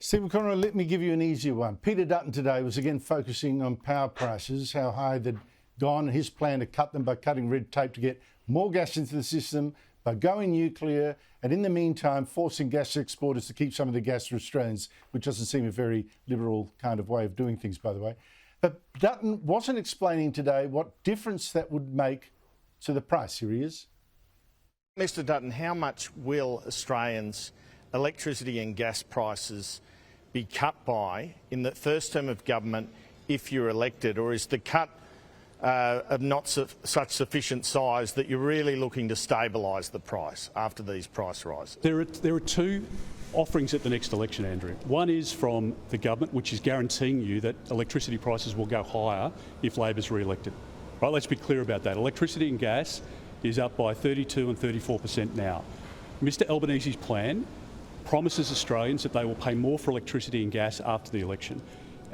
Stephen Conroy, let me give you an easier one. Peter Dutton today was again focusing on power prices, how high they'd gone, and his plan to cut them by cutting red tape to get more gas into the system, by going nuclear, and in the meantime forcing gas exporters to keep some of the gas for Australians, which doesn't seem a very liberal kind of way of doing things, by the way. But Dutton wasn't explaining today what difference that would make to the price. Here he is. Mr Dutton, how much will Australians' electricity and gas prices be cut by in the first term of government if you're elected, or is the cut of not such sufficient size that you're really looking to stabilise the price after these price rises? There are two offerings at the next election, Andrew. One is from the government, which is guaranteeing you that electricity prices will go higher if Labor's re-elected. Right, let's be clear about that. Electricity and gas is up by 32% and 34% now. Mr Albanese's plan promises Australians that they will pay more for electricity and gas after the election.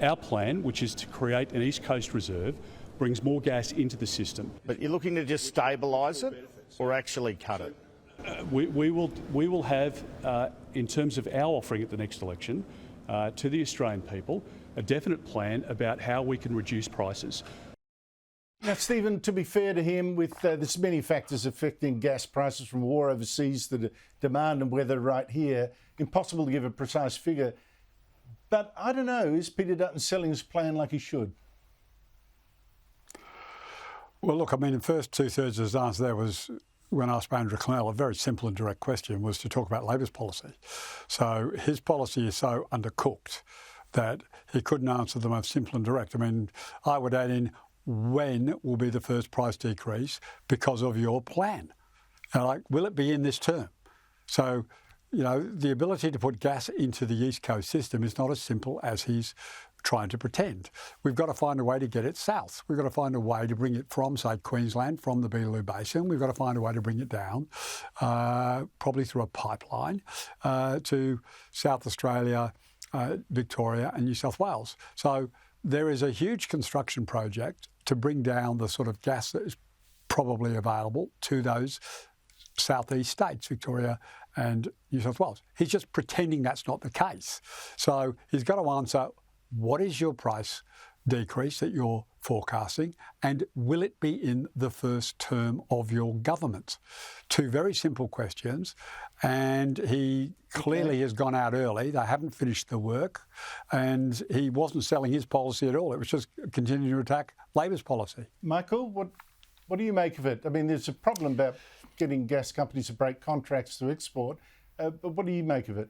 Our plan, which is to create an East Coast reserve, brings more gas into the system. But you're looking to just stabilise it or actually cut it? We will have, in terms of our offering at the next election, to the Australian people, a definite plan about how we can reduce prices. Now, Stephen, to be fair to him, with there's many factors affecting gas prices, from war overseas to the demand and weather right here, impossible to give a precise figure. But I don't know, is Peter Dutton selling his plan like he should? Well, look, I mean, the first two-thirds of his answer there was, when asked by Andrew Clennell, a very simple and direct question, was to talk about Labor's policy. So his policy is so undercooked that he couldn't answer the most simple and direct. I mean, I would add in, when will be the first price decrease because of your plan? And like, will it be in this term? So, you know, the ability to put gas into the East Coast system is not as simple as he's trying to pretend. We've got to find a way to get it south. We've got to find a way to bring it from, say, Queensland, from the Beetaloo Basin. We've got to find a way to bring it down, probably through a pipeline, to South Australia, Victoria and New South Wales. So there is a huge construction project to bring down the sort of gas that is probably available to those southeast states, Victoria and New South Wales. He's just pretending that's not the case. So he's got to answer, what is your price decrease that you're forecasting, and will it be in the first term of your government? Two very simple questions, and he clearly has gone out early. They haven't finished the work, and he wasn't selling his policy at all. It was just continuing to attack Labor's policy. Michael, what do you make of it? I mean, there's a problem about getting gas companies to break contracts to export, but what do you make of it?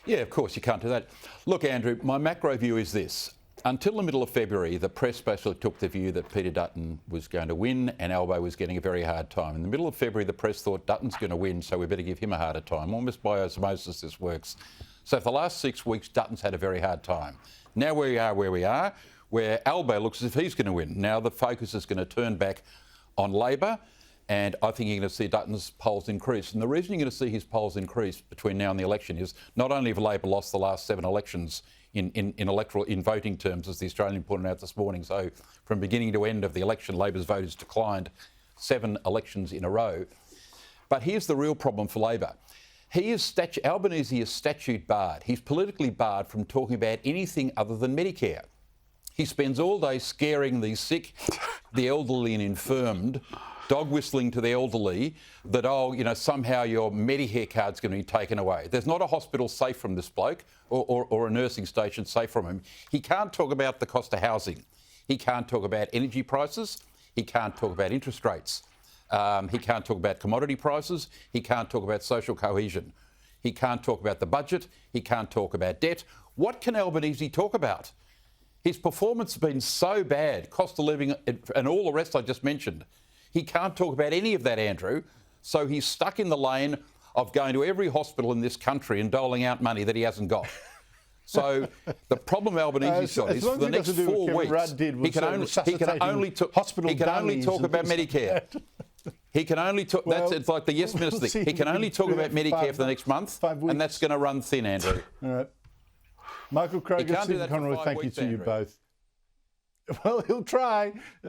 Yeah, of course, you can't do that. Look, Andrew, my macro view is this. Until the middle of February, the press basically took the view that Peter Dutton was going to win and Albo was getting a very hard time. In the middle of February, the press thought Dutton's going to win, so we better give him a harder time. Almost by osmosis, this works. So for the last 6 weeks, Dutton's had a very hard time. Now we are where we are, where Albo looks as if he's going to win. Now the focus is going to turn back on Labor, and I think you're going to see Dutton's polls increase. And the reason you're going to see his polls increase between now and the election is not only have Labor lost the last 7 elections in voting terms, as the Australian pointed out this morning. So from beginning to end of the election, Labor's vote has declined 7 elections in a row. But here's the real problem for Labor. Albanese is statute barred. He's politically barred from talking about anything other than Medicare. He spends all day scaring the sick, the elderly and infirmed, dog whistling to the elderly that, oh, you know, somehow your Medicare card's going to be taken away. There's not a hospital safe from this bloke or a nursing station safe from him. He can't talk about the cost of housing. He can't talk about energy prices. He can't talk about interest rates. He can't talk about commodity prices. He can't talk about social cohesion. He can't talk about the budget. He can't talk about debt. What can Albanese talk about? His performance has been so bad, cost of living and all the rest I just mentioned. He can't talk about any of that, Andrew. So he's stuck in the lane of going to every hospital in this country and doling out money that he hasn't got. So the problem Albanese's got is for the next 4 weeks, he can only talk about Medicare. He can only talk, it's like the yes minister thing. He can only talk about Medicare for the next month, and that's going to run thin, Andrew. All right. Michael Kroger, Stephen Conroy, thank you to you both. Well, he'll try.